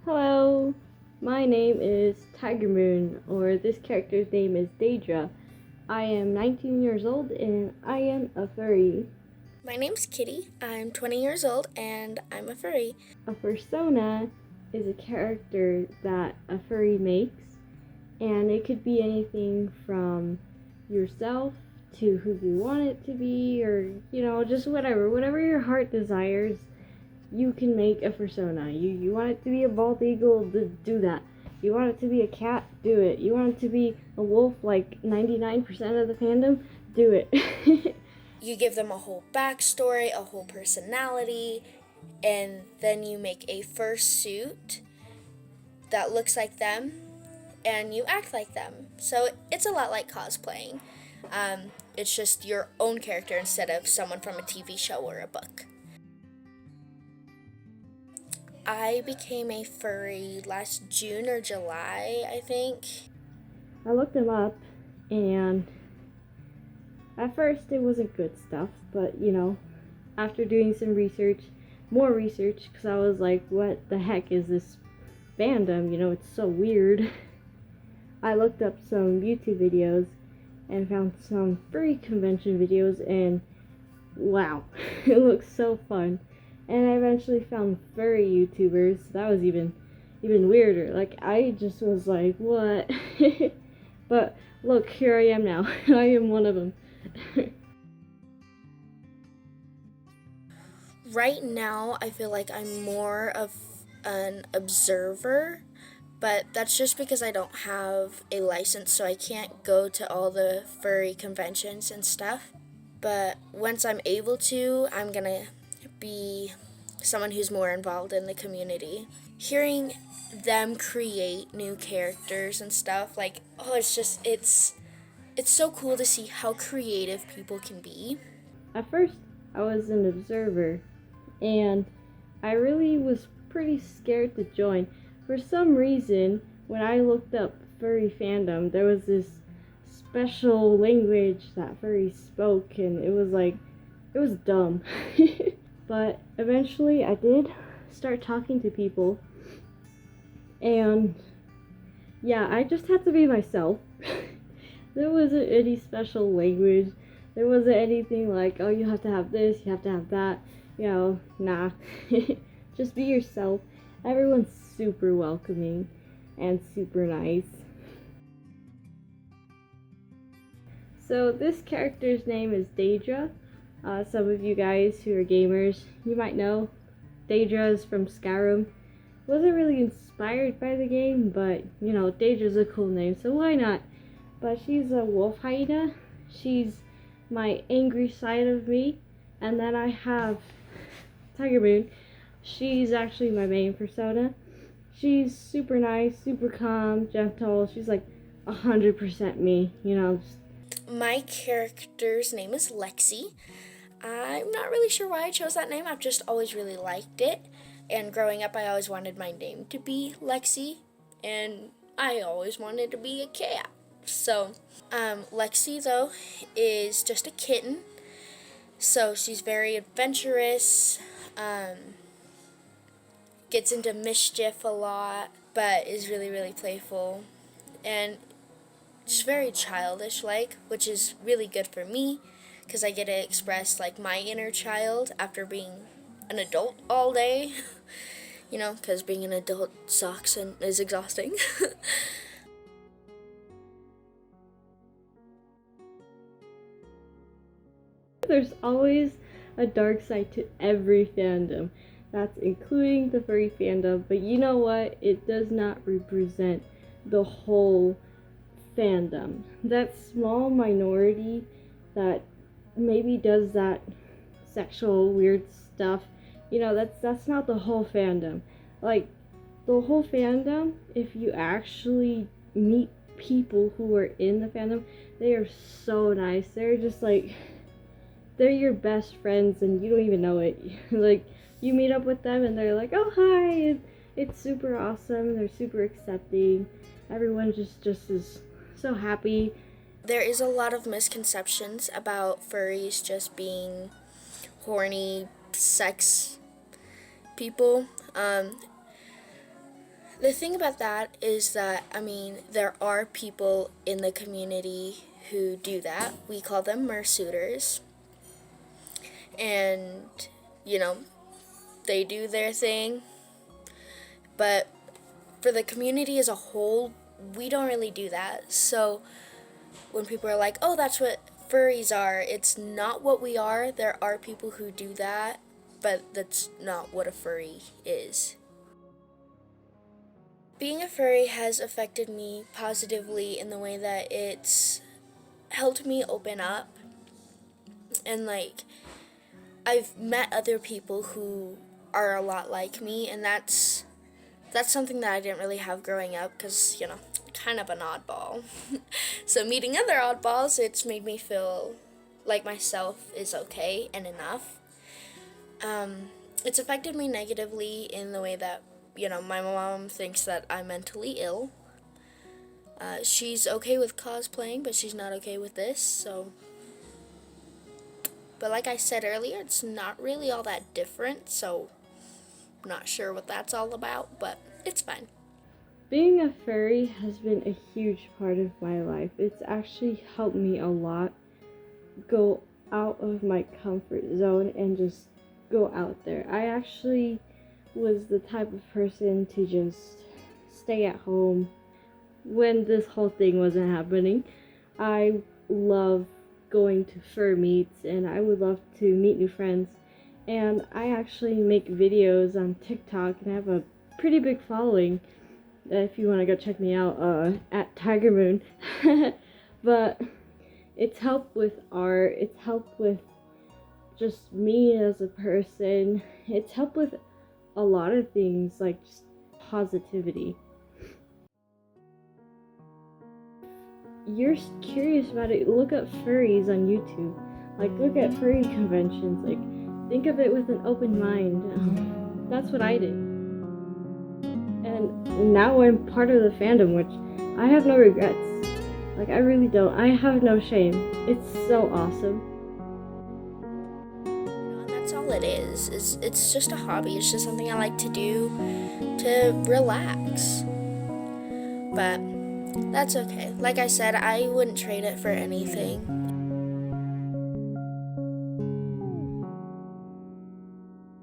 Hello, my name is Tiger Moon, or this character's name is Daedra. I am 19 years old and I am a furry. My name's Kitty. I'm 20 years old and I'm a furry. A fursona is a character that a furry makes, and it could be anything from yourself to who you want it to be, or just whatever your heart desires. You can make a fursona. You want it to be a bald eagle, do that. You want it to be a cat, do it. You want it to be a wolf like 99% of the fandom, do it. You give them a whole backstory, a whole personality, and then you make a fursuit that looks like them, and you act like them. So it's a lot like cosplaying. It's just your own character instead of someone from a TV show or a book. I became a furry last June or July, I think. I looked them up, and at first it wasn't good stuff, but after doing some research, more research, because I was like, what the heck is this fandom? It's so weird. I looked up some YouTube videos and found some furry convention videos, and wow, it looks so fun. And I eventually found furry YouTubers. That was even weirder. Like, I just was like, what? But look, here I am now. I am one of them. Right now, I feel like I'm more of an observer, but that's just because I don't have a license, so I can't go to all the furry conventions and stuff. But once I'm able to, I'm gonna be someone who's more involved in the community. Hearing them create new characters and stuff, like, it's so cool to see how creative people can be. At first, I was an observer, and I really was pretty scared to join. For some reason, when I looked up furry fandom, there was this special language that furries spoke, and it was dumb. But eventually I did start talking to people, and yeah, I just had to be myself. There wasn't any special language. There wasn't anything like, oh, you have to have this, you have to have that. Nah. Just be yourself. Everyone's super welcoming and super nice. So this character's name is Daedra. Some of you guys who are gamers, you might know Daedra is from Skyrim. Wasn't really inspired by the game, but Daedra's a cool name, so why not? But she's a wolf hyena. She's my angry side of me. And then I have Tiger Moon. She's actually my main persona. She's super nice, super calm, gentle. She's like 100% me, My character's name is Lexi. I'm not really sure why I chose that name. I've just always really liked it. And growing up, I always wanted my name to be Lexi. And I always wanted to be a cat. So, Lexi, though, is just a kitten. So she's very adventurous, gets into mischief a lot, but is really, really playful. And just very childish-like, which is really good for me, because I get to express, my inner child after being an adult all day, because being an adult sucks and is exhausting. There's always a dark side to every fandom. That's including the furry fandom. But you know what? It does not represent the whole fandom. That small minority that maybe does that sexual weird stuff, that's not the whole fandom. Like, the whole fandom, if you actually meet people who are in the fandom, they are so nice. They're just like, they're your best friends and you don't even know it. Like, you meet up with them and they're like, oh hi, it's super awesome. They're super accepting. Everyone just is so happy. There is a lot of misconceptions about furries just being horny sex people. The thing about that is that, there are people in the community who do that. We call them mersuiters. And, they do their thing. But for the community as a whole, we don't really do that. So when people are like, oh, that's what furries are, it's not what we are. There are people who do that, but that's not what a furry is. Being a furry has affected me positively in the way that it's helped me open up. And I've met other people who are a lot like me, and that's something that I didn't really have growing up because, kind of an oddball. So meeting other oddballs, it's made me feel like myself is okay and enough. It's affected me negatively in the way that, my mom thinks that I'm mentally ill. She's okay with cosplaying, but she's not okay with this, so. But like I said earlier, it's not really all that different, so I'm not sure what that's all about, but it's fine. Being a furry has been a huge part of my life. It's actually helped me a lot go out of my comfort zone and just go out there. I actually was the type of person to just stay at home when this whole thing wasn't happening. I love going to fur meets and I would love to meet new friends. And I actually make videos on TikTok and I have a pretty big following. If you want to go check me out, at Tiger Moon. But it's helped with art, it's helped with just me as a person, it's helped with a lot of things, like just positivity. You're curious about it, look up furries on YouTube. Like, look at furry conventions. Like, think of it with an open mind. That's what I did. And now I'm part of the fandom, which I have no regrets. Like, I really don't. I have no shame. It's so awesome. That's all it is. It's just a hobby. It's just something I like to do to relax. But that's okay. Like I said, I wouldn't trade it for anything.